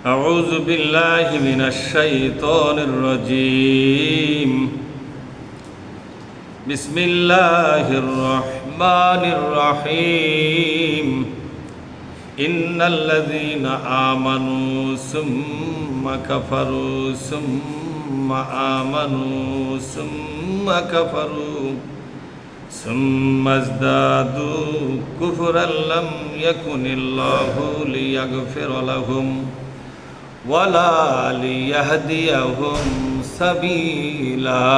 أعوذ بالله من الشيطان الرجيم بسم الله الرحمن الرحيم إن الذين آمنوا ثم كفروا ثم آمنوا ثم كفروا ثم ازدادوا كفرا لم يكن الله ليغفر لهم ولا ليهديهم سبيلا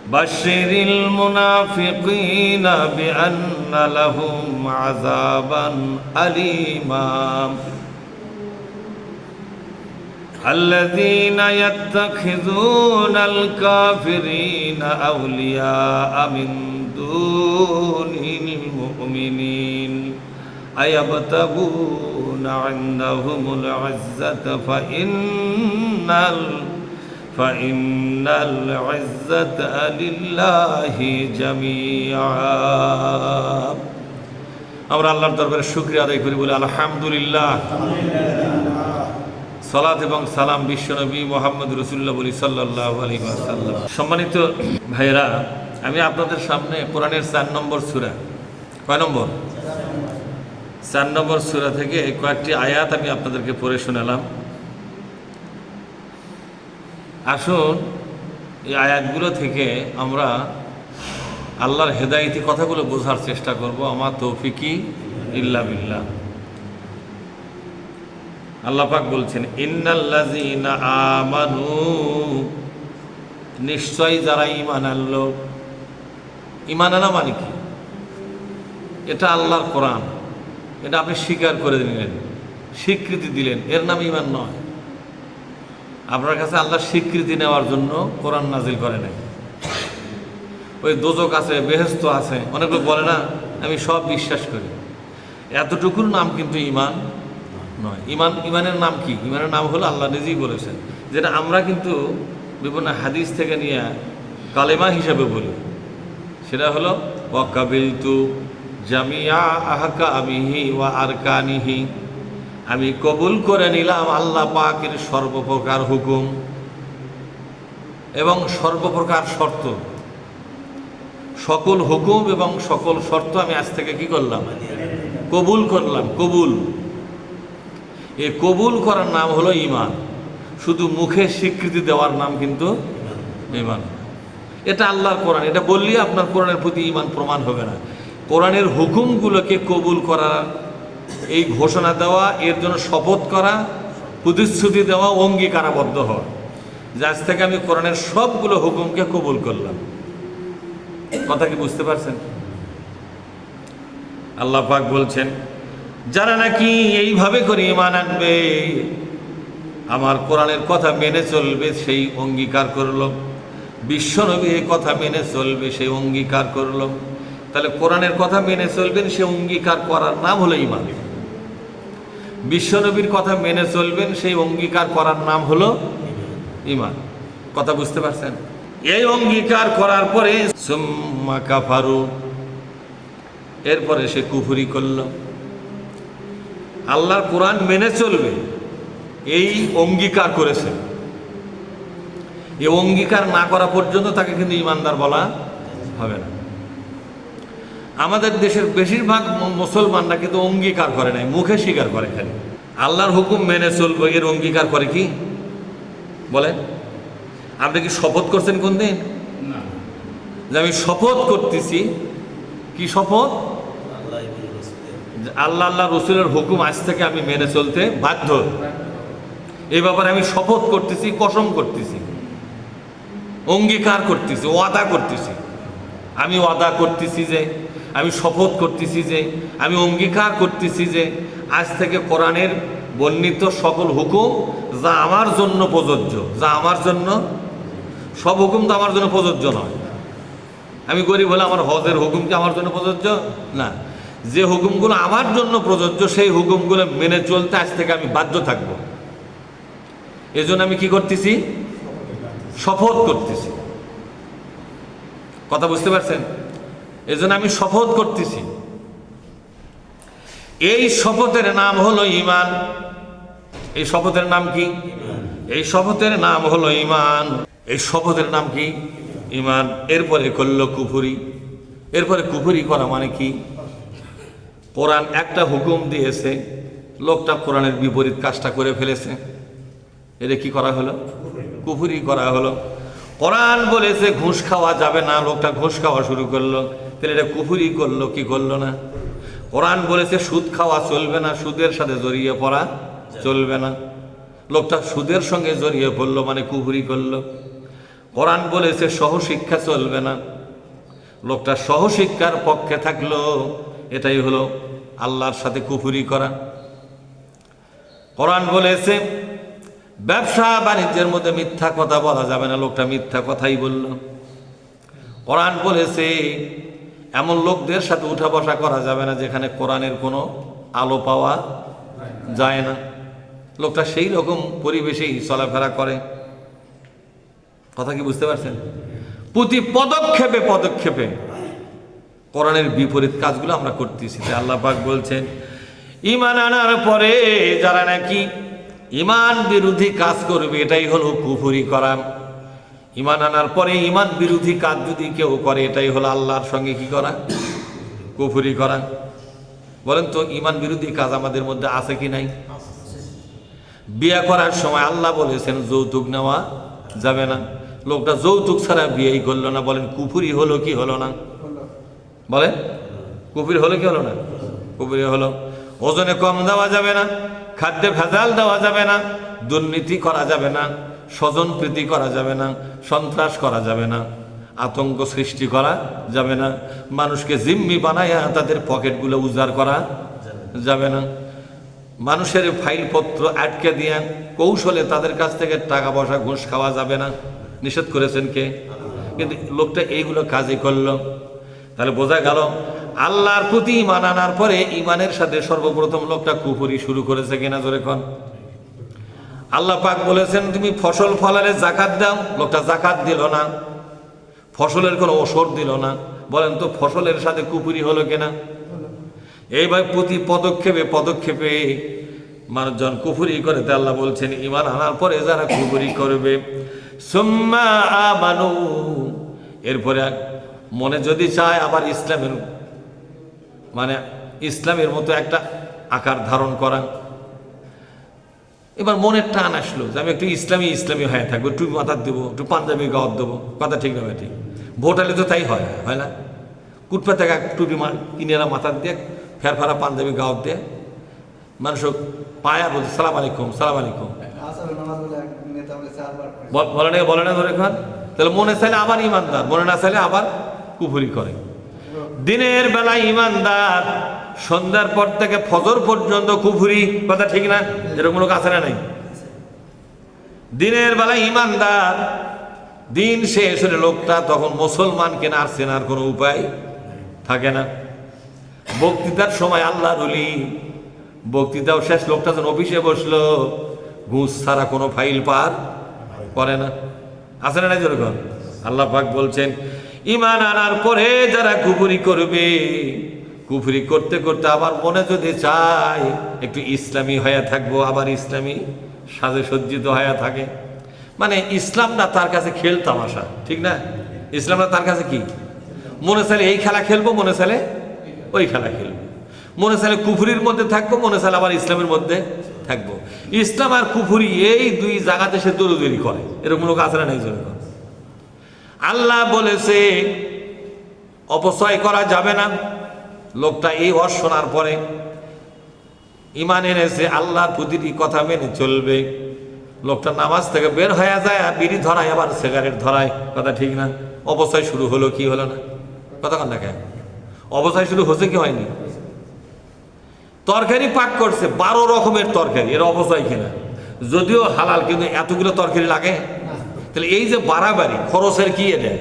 بشر المنافقين بأن لهم عذابا أليما الذين يتخذون الكافرين أولياء من دون المؤمنين أيبتغون عندهم العزة فإن العزة لله جميعا আমরা আল্লাহর দরবারে শুকরিয়া আদায় করি বলে আলহামদুলিল্লাহ। সালাত এবং সালাম বিশ্বনবী মুহাম্মদ রাসূলুল্লাহ বলি সাল্লাল্লাহু আলাইহি ওয়াসাল্লাম। সম্মানিত ভাইরা, আমি আপনাদের সামনে কোরআনের 4 নম্বর সূরা, কয় নম্বর? 4 নম্বর সূরা থেকে কয়েকটি আয়াত আমি আপনাদেরকে পড়ে শোনালাম। আসুন এই আয়াতগুলো থেকে আমরা আল্লাহর হেদায়েতি কথাগুলো বোঝার চেষ্টা করব। আমার তৌফিকি ইল্লা বিল্লাহ। আল্লাহ পাক বলছেন, ইন্নাল্লাযীনা আমানু, নিশ্চয় যারা ঈমান আনলো। ঈমান আনা মানে কি? এটা আল্লাহর কোরআন, এটা আপনি স্বীকার করে দিলেন, স্বীকৃতি দিলেন, এর নাম ঈমান নয়। আপনার কাছে আল্লাহ স্বীকৃতি নেওয়ার জন্য কোরআন নাজিল করে নাই। ওই দোজক আছে, বেহেশত আছে, অনেক লোক বলে না আমি সব বিশ্বাস করি, এতটুকুর নাম কিন্তু ঈমান নয়। ঈমানের নাম কি? ঈমানের নাম হলো আল্লাহ নিজেই বলেছেন, যেটা আমরা কিন্তু বিভিন্ন হাদিস থেকে নিয়ে কালেমা হিসাবে বলি, সেটা হলো ওয়াকাবিলতু জামিয়া আহকামিহি ওয়া আরকানিহি, আমি কবুল করে নিলাম আল্লাহ পাকের সর্বপ্রকার হুকুম এবং সর্বপ্রকার শর্ত। সকল হুকুম এবং সকল শর্ত আমি আজ থেকে কি করলাম? কবুল করলাম। কবুল, এই কবুল করার নাম হলো ঈমান। শুধু মুখে স্বীকৃতি দেওয়ার নাম কিন্তু ঈমান। এটা আল্লাহর কোরআন, এটা বললেই আপনার কোরআনের প্রতি ঈমান প্রমাণ হবে না। কোরআনের হুকুমগুলোকে কবুল করা, এই ঘোষণা দেওয়া, এর জন্য শপথ করা, প্রতিশ্রুতি দেওয়া, অঙ্গীকারাবদ্ধ হওয়া, যে আজ থেকে আমি কোরআনের সবগুলো হুকুমকে কবুল করলাম। কথা কি বুঝতে পারছেন? আল্লাহ পাক বলছেন, যারা নাকি এইভাবে করে ঈমান আনবে, আমার কোরআনের কথা মেনে চলবে, সেই অঙ্গীকার করল। বিশ্বনবী এই কথা মেনে চলবে, সেই অঙ্গীকার করল। তাহলে কোরআনের কথা মেনে চলবেন, সে অঙ্গীকার করার নাম হলো ঈমান। বিশ্বনবীর কথা মেনে চলবেন, সেই অঙ্গীকার করার নাম হলো ঈমান। কথা বুঝতে পারছেন? এই অঙ্গীকার করার পরে সুম্মা কাফারু, এরপরে সে কুফরি করল। আল্লাহর কোরআন মেনে চলবে এই অঙ্গীকার করেছে, এই অঙ্গীকার না করা পর্যন্ত তাকে কিন্তু ঈমানদার বলা হবে না। আমাদের দেশের বেশিরভাগ মুসলমানরা কিন্তু অঙ্গীকার করে নাই, মুখে স্বীকার করে খালি। আল্লাহর হুকুম মেনে চলবো, এর অঙ্গীকার করে কি? বলেন, আপনি কি শপথ করছেন কোন দিন? যে আমি শপথ করতেছি। কি শপথ? আল্লাহ রসুলের হুকুম আজ থেকে আমি মেনে চলতে বাধ্য, এই ব্যাপারে আমি শপথ করতেছি, কসম করতেছি, অঙ্গীকার করতেছি, ওয়াদা করতেছি। আমি ওয়াদা করতেছি যে, আমি শপথ করতেছি যে, আমি অঙ্গীকার করতেছি যে আজ থেকে কোরআনের বর্ণিত সকল হুকুম যা আমার জন্য প্রযোজ্য, যা আমার জন্য, সব হুকুম তো আমার জন্য প্রযোজ্য নয়। আমি গরিব হলে আমার হজের হুকুম কি আমার জন্য প্রযোজ্য না? যে হুকুমগুলো আমার জন্য প্রযোজ্য, সেই হুকুমগুলো মেনে চলতে আজ থেকে আমি বাধ্য থাকব। এজন্য আমি কি করতেছি? শপথ করতেছি। কথা বুঝতে পারছেন? এজন্য আমি শপথ করতেছি। এই শপথের নাম হলো ঈমান। এই শপথের নাম কি? এই শপথের নাম হলো ঈমান। এই শপথের নাম কি? ঈমান। এরপরে করলো কুফরি। এরপরে কুফরি করা মানে কি? কোরআন একটা হুকুম দিয়েছে, লোকটা কোরআনের বিপরীত কাজটা করে ফেলেছে, এটা কি করা হলো? কুফরি করা হলো। কোরআন বলেছে ঘুষ খাওয়া যাবে না, লোকটা ঘুষ খাওয়া শুরু করলো, তাহলে এটা কুফরি করলো কি করলো না? কোরআন বলেছে সুদ খাওয়া চলবে না, সুদের সাথে জড়িয়ে পড়া চলবে না, লোকটা সুদের সঙ্গে জড়িয়ে পড়লো, মানে কুফরি করলো। কোরআন বলেছে সহশিক্ষা চলবে না, লোকটা সহশিক্ষার পক্ষে থাকলো, এটাই হলো আল্লাহর সাথে কুফরি করা। কোরআন বলেছে ব্যবসা বাণিজ্যের মধ্যে মিথ্যা কথা বলা যাবে না, লোকটা মিথ্যা কথাই বলল। কোরআন বলেছে এমন লোকদের সাথে উঠা বসা করা যাবে না যেখানে কোরআনের কোনো আলো পাওয়া যায় না, লোকটা সেই রকম পরিবেশেই চলাফেরা করে। কথা কি বুঝতে পারছেন? প্রতি পদক্ষেপে পদক্ষেপে কোরআনের বিপরীত কাজগুলো আমরা করতেছি। তাই আল্লাহ পাক বলছেন ঈমান আনার পরে যারা নাকি ঈমান বিরোধী কাজ করবে, এটাই হলো কুফরি করা। ঈমান আনার পরে ঈমান বিরোধী কাজ যদি কেউ করে, এটাই হলো আল্লাহর সঙ্গে কি করা? কুফরি করা। বলেন তো ঈমান বিরোধী কাজ আমাদের মধ্যে আছে কি নাই? বিয়ে করার সময় আল্লাহ বলেছেন যৌতুক নেওয়া যাবে না, লোকটা যৌতুক ছাড়া বিয়েই করলো না, বলেন কুফরি হলো কি হলো না? বলেন কুফরি হলো কি হলো না? কুফরি হলো। ওজনে কম দেওয়া যাবে না, খাদ্যে ভেজাল দেওয়া যাবে না, দুর্নীতি করা যাবে না, স্বজন প্রীতি করা যাবে না, সন্ত্রাস করা যাবে না, আতঙ্ক সৃষ্টি করা যাবে না, মানুষকে জিম্মি বানায়া তাদের পকেটগুলো উজাড় করা যাবে না, মানুষের ফাইলপত্র আটকে দিয়ে কৌশলে তাদের কাছ থেকে টাকা পয়সা ঘুষ খাওয়া যাবে না, নিষেধ করেছেন কে? কিন্তু লোকটা এইগুলো কাজই করলো। তাহলে বোঝা গেল আল্লাহর প্রতি ঈমান আনার পরে ঈমানের সাথে সর্বপ্রথম লোকটা কুফরি শুরু করেছে কিনা? জোরে কোন। আল্লাহ পাক বলেছেন তুমি ফসল ফলালে জাকাত দাও, লোকটা জাকাত দিল না, ফসলের কোনো ওষুধ দিল না, বলেন তো ফসলের সাথে কুফরি হলো কিনা? এইভাবে প্রতি পদক্ষেপে পদক্ষেপে মানুষজন কুফরি করে। তা আল্লাহ বলছেন ঈমান আনার পরে যারা কুফরি করবে সুম্মা আমানু, এরপরে মনে যদি চায় আবার ইসলামের মানে ইসলামের মতো একটা আকার ধারণ করা, এবার মনের টান আসলো যে আমি একটু ইসলামী ইসলামী হয়ে থাকবো, একটু মাথার দেবো, একটু পাঞ্জাবি গাওয়ার দেবো, কথা ঠিক না? ঠিক ভোট হলে তো তাই হয়, হয় না? কুটপা থেকে টুপি কিনে মাথার দিয়ে ফেরফারা পাঞ্জাবি গাওয়ার দিয়ে মানুষ পায়া বলছে সালাম আলাইকুম সালাম আলাইকুম, বলে না ধরে খান। তাহলে মনে চাইলে আবার ইমানদার, মনে না চাইলে আবার কুফরি করে। দিনের বেলা ইমানদার, সন্ধ্যার পর থেকে ফজর পর্যন্ত কুফরি, কথা ঠিক না? এরকম লোক আছে না নাই? দিনের বেলা ইমানদার, দিন শেষ হলে লোকটা তখন মুসলমান কেনা আর চেনার কোনো উপায় থাকে না। বক্তৃতার সময় আল্লাহর ওলি, বক্তৃতাও শেষ, লোকটা যখন অফিসে বসলো ঘুষ ছাড়া কোনো ফাইল পার করে না, আছে না নাই? যেরকম আল্লাহ পাক বলছেন ঈমান আনার পরে যারা কুফরি করবে, কুফরি করতে করতে আবার মনে যদি চায় একটু ইসলামী হয়ে থাকবো, আবার ইসলামী সাজে সজ্জিত হয়ে থাকে, মানে ইসলামটা তার কাছে খেল তামাশা, ঠিক না? ইসলামটা তার কাছে কি? মনে চাইলে এই খেলা খেলবো, মনে চাইলে ওই খেলা খেলবো, মনে চাইলে কুফরির মধ্যে থাকবো, মনে চাইলে আবার ইসলামের মধ্যে থাকবো। ইসলাম আর কুফরি এই দুই জায়গাতে সে দৌড়দৌড়ি করে, এরকম লোক আছে না নাই? যেরকম আল্লাহ বলেছে অপচয় করা যাবে না, লোকটা এই ওয়াজ শোনার পরে ঈমান এনেছে, আল্লাহর প্রতিটি কথা মেনে চলবে, লোকটা নামাজ থেকে বের হয়ে যায়, বিড়ি ধরায় আবার সিগারেট ধরায়, কথা ঠিক না? অপচয় শুরু হলো কি হলো না? কথা কন না কেন? অপচয় শুরু হচ্ছে কি হয়নি? তরকারি পাক করছে 12 রকমের তরকারি, এর অপচয় কিনা? যদিও হালাল, কিন্তু এতগুলো তরকারি লাগে? তাহলে এই যে বাড়াবাড়ি খরচের কি, এটা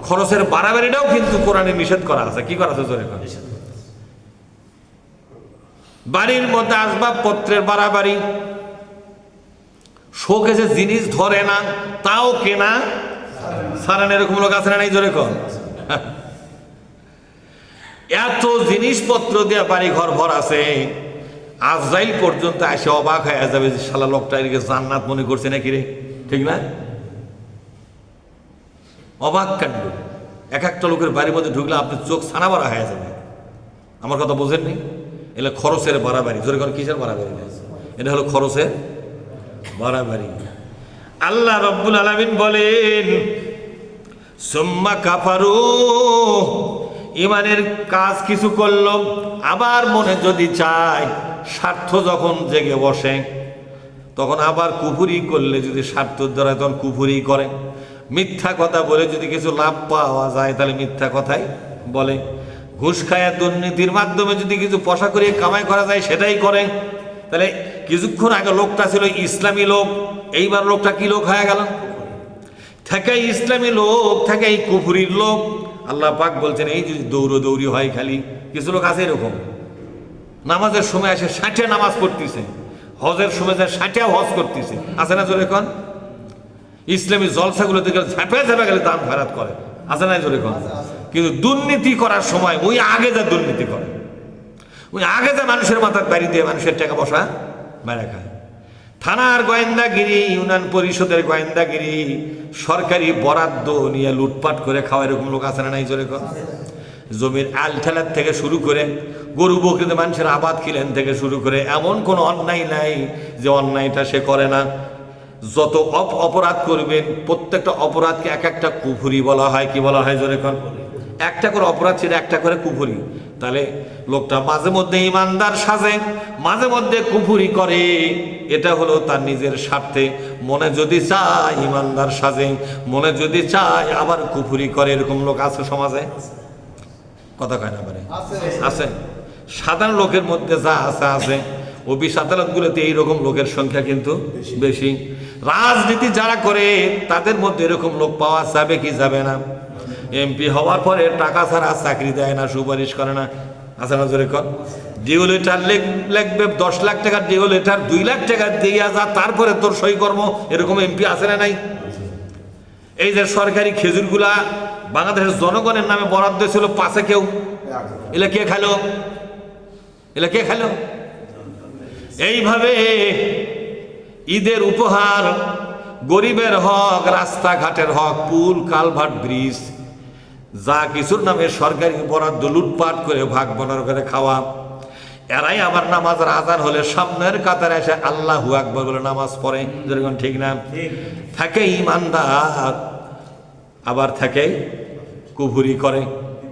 খরচের বাড়াবাড়িটাও কিন্তু কোরআনে নিষেধ করা আছে। কি করা আছে? জোরে কর। বাড়ির মধ্যে আসবাবপত্রের বাড়াবাড়ি, শোকেসে জিনিস ধরে না তাও কেনা সারান, এরকম লোক আছে না নাই? জোরে কর। এত জিনিসপত্র দিয়ে বাড়ি ঘর ভর আছে, আজরাইল পর্যন্ত এসে অবাক হয়ে যাবে যে শালা লোকটা এদিকে জান্নাত মনে করছে নাকি রে, ঠিক না? অবাক কাণ্ড। এক একটা লোকের বাড়ির মধ্যে ঢুকলে আপনি চোখ ছানা বাড়া হয়ে যাবে। আমার কথা বোঝেননি? এটা খরচের বাড়াবাড়ি। জোরে কোন কিসের বাড়াবাড়ি? এটা হলো খরচের বাড়াবাড়ি। আল্লাহ রব্বুল আলামিন বলেন সুম্মা কাফারু, ইমানের কাজ কিছু করলো, আবার মনে যদি চায়, স্বার্থ যখন জেগে বসে তখন আবার কুফুরি করলে, যদি স্বার্থ দ্বারা তখন কুফুরি করে, মিথ্যা কথা বলে যদি কিছু লাভ পাওয়া যায় তাহলে মিথ্যা কথাই বলে, ঘুষ খায়া দুর্নীতির মাধ্যমে যদি কিছু পয়সা করে কামাই করা যায় সেটাই করে। তাহলে কিছুক্ষণ আগে লোকটা ছিল ইসলামী লোক, এইবার লোকটা কি লোক হয়ে গেল? থেকে ইসলামী লোক থেকে এই কুফুরির লোক। আল্লাহ পাক বলছেন এই যদি দৌড়ি হয়, খালি কিছু লোক আছে এরকম, নামাজের সময় এসে 60 নামাজ পড়তেছে, হজের সময় 60 হজ করতেছে, আছে না জোরে কোন? ইসলামী জলসাগুলো থেকে ঝাঁপে গেলে দান ফেরাত করে, আছে না জোরে কোন? কিন্তু দুর্নীতি করার সময় ওই আগে যা দুর্নীতি করে, ওই আগে যা মানুষের মাথার বাড়ি দিয়ে মানুষের টাকা পয়সা মেরে খায়। থানার গোয়েন্দাগিরি, ইউনিয়ন পরিষদের গোয়েন্দাগিরি, সরকারি বরাদ্দ নিয়ে লুটপাট করে খাওয়া, এরকম লোক আছে না নাই জোরে কোন? জমির আল ঠেলার থেকে শুরু করে গরু বকরিতে মানুষের আবাদ কিলেন থেকে শুরু করে এমন কোনো অন্যায় নাই যে অন্যায়টা সে করে না। যত অপরাধ করবেন প্রত্যেকটা অপরাধকে এক একটা কুফুরি বলা হয়। কি বলা হয় জোরে কোন? একটা করে অপরাধ ছিল একটা করে কুফুরি। তাহলে লোকটা মাঝে মধ্যে ইমানদার সাজে, মাঝে মধ্যে কুফুরি করে, এটা হলো তার নিজের স্বার্থে। মনে যদি চায় ইমানদার সাজে, মনে যদি চায় আবার কুফুরি করে, এরকম লোক আছে সমাজে? কথা কয় না মানে আছে। সাধারণ লোকের মধ্যে যা আছে আছে, অফিস আদালতগুলোতে এইরকম লোকের সংখ্যা কিন্তু বেশি। রাজনীতি যারা করে তাদের মধ্যে এরকম লোক পাওয়া যাবে কি যাবে না? এমপি হওয়ার পরে টাকা ছাড়া চাকরি দেয় না, সুপারিশ করে না, আছে না জোরে কর? ডিও লেটার লিখবে 10 লাখ টাকার ডিও লেটার, 2 লাখ টাকা দিয়ে যা, তারপরে তোর সই কর্ম, এরকম এমপি আছে না নাই? এই যে সরকারি খেজুরগুলা বাংলাদেশের জনগণের নামে বরাদ্দ ছিল, পাশে কেউ এলা কে খালো? এলা কে খালো? এইভাবে ঈদের উপহার, গরিবের হক, রাস্তাঘাটের হক, পুল কালভার্ট ব্রিজ, যা কিছুর নামে সরকারি বরাদ্দ লুটপাট করে ভাগ বনার করে খাওয়া। এরাই আবার নামাজের আজান হলে সামনের কাতারে এসে আল্লাহু আকবার বলে নামাজ পড়ে, যেরকম ঠিক না? থাকে ইমানদার, আবার থাকে কুফুরি করে,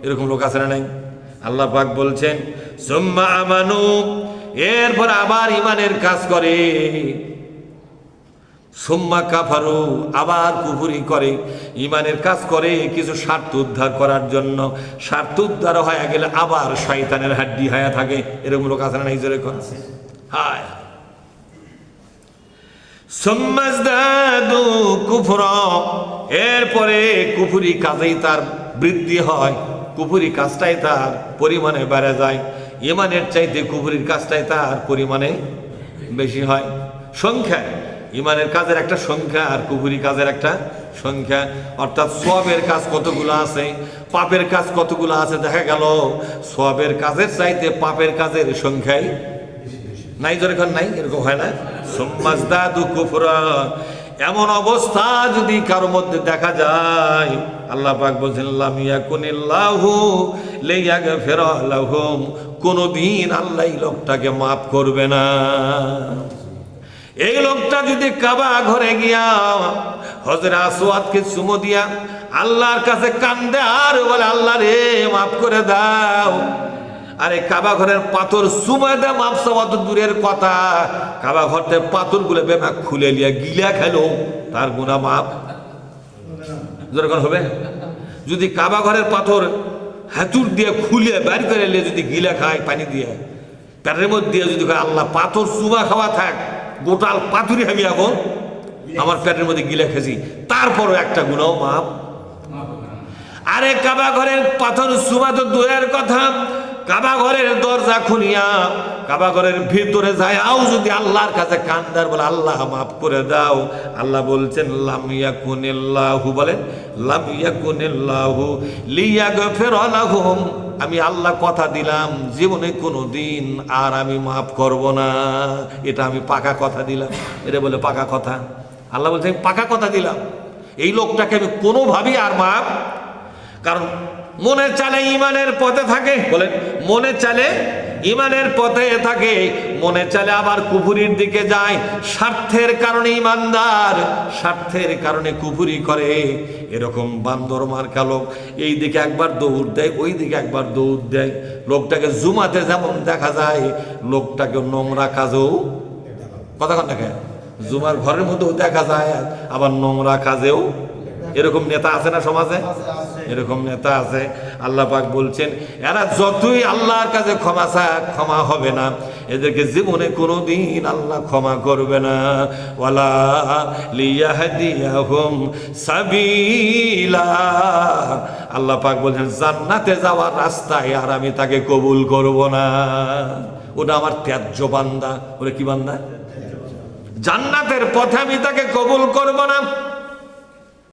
এরকম লোক আছে না নাই? আল্লাহ পাক বলছেন সুম্মা আমানু, এরপর আবার ইমানের কাজ করে, সুম্মা কাফারু, আবার কুফুরি করে, ইমানের কাজ করে কিছু স্বার্থ উদ্ধার করার জন্য। স্বার্থ উদ্ধার হয়ে গেলে আবার শয়তানের হাড্ডি হয়ে থাকে, এরকম লোক আছে না নাই জোরে কোন? হায়। সুম্মাজদাদু কুফরা, এরপরে কুফুরি কাজেই তার বৃদ্ধি হয়, কুফুরি কাজটাই তার পরিমাণে বেড়ে যায়। ইমানের চাইতে কুফুরির কাজটাই তার পরিমাণে বেশি হয়। সংখ্যা, ইমানের কাজের একটা সংখ্যা আর কুফুরি কাজের একটা সংখ্যা। অর্থাৎ সওয়াবের কাজ কতগুলো আছে, পাপের কাজ কতগুলো আছে, দেখা গেল সওয়াবের কাজের চাইতে পাপের কাজের সংখ্যাই নাই জোরে কোন? নাই, এরকম হয় না? সুম্মাজদাদু কুফরা, এমন অবস্থা যদি কারো মধ্যে দেখা যায়, আল্লাহ পাক বলছেন লাম ইয়াকুনিল্লাহু লিয়াগফিরা লাহুম, কোনদিন আল্লাহ এই লোকটাকে মাফ করবে না। এই লোকটা যদি কাবা ঘরে গিয়া হজরে আসওয়াদকে চুমো দিয়া আল্লাহর কাছে কান্দে আর বলে আল্লাহ রে মাফ করে দাও, আরে কাবা ঘরের পাথর চুমা দে মাপ চাওয়া তো দূরের কথা, কাবা ঘরতে পাথর গুলো বেমা খুলে লিয়া গিলা খেলো, তার গুনাহ মাপ যেরকম হবে? যদি কাবা ঘরের পাথর হাতুর দিয়ে খুলে বাইর করে নিয়ে যদি গিলা খায় পানি দিয়ে, পেটের মধ্যে দিয়ে যদি আল্লাহ পাথর চুমা খাওয়া থাক, গোটাল পাথরই আমি এখন আমার পেটের মধ্যে গিলা খেয়েছি, তারপরও একটা গুনাহ মাপ। আরে কাবা ঘরের পাথর চুমা তো দূরের কথা, কাবা ঘরের দরজা খুলিয়া কাবা ঘরের ভিতরে যায় আও যদি আল্লাহর কাছে কান্দার বলে আল্লাহ মাফ করে দাও, আল্লাহ বলছেন লাম ইয়াকুনিল্লাহু, বলেন লাম ইয়াকুনিল্লাহু লিয়াগফিরা লাহুম, আমি আল্লাহ কথা দিলাম জীবনে কোনো দিন আর আমি মাফ করব না, এটা আমি পাকা কথা দিলাম। এটা বলে পাকা কথা। আল্লাহ বলছে আমি পাকা কথা দিলাম, এই লোকটাকে আমি কোনোভাবেই আর মাফ, কারণ মনে চালে ইমানের পথে থাকে, বলেন মনে চালে ইমানের পথে থাকে, মনে চালে আবার কুফুরির দিকে যায়। স্বার্থের কারণে ইমানদার, স্বার্থের কারণে কুফুরি করে। এরকম বান্দর মার্কা লোক এই দিকে একবার দৌড় দেয়, ওই দিকে একবার দৌড় দেয়। লোকটাকে জুমাতে যেমন দেখা যায়, লোকটাকে নোংরা কাজেও, কথা কন দেখে, জুমার ঘরের মধ্যেও দেখা যায়, আবার নোংরা কাজেও। এরকম নেতা আছে না সমাজে? এরকম নেতা আছে। আল্লাহ পাক বলছেন এরা যতই আল্লাহর কাছে ক্ষমা চায়, ক্ষমা হবে না, এদেরকে জীবনে কোনোদিন আল্লাহ ক্ষমা করবে না। ওয়ালা লিয়াহদিয়াহুম সাবিলা, আল্লাহ পাক বলছেন জান্নাতে যাওয়ার রাস্তায় আর আমি তাকে কবুল করব না। ওটা আমার ত্যায্য বান্দা। ওরে কি বান্দা? জান্নাতের পথে আমি তাকে কবুল করব না।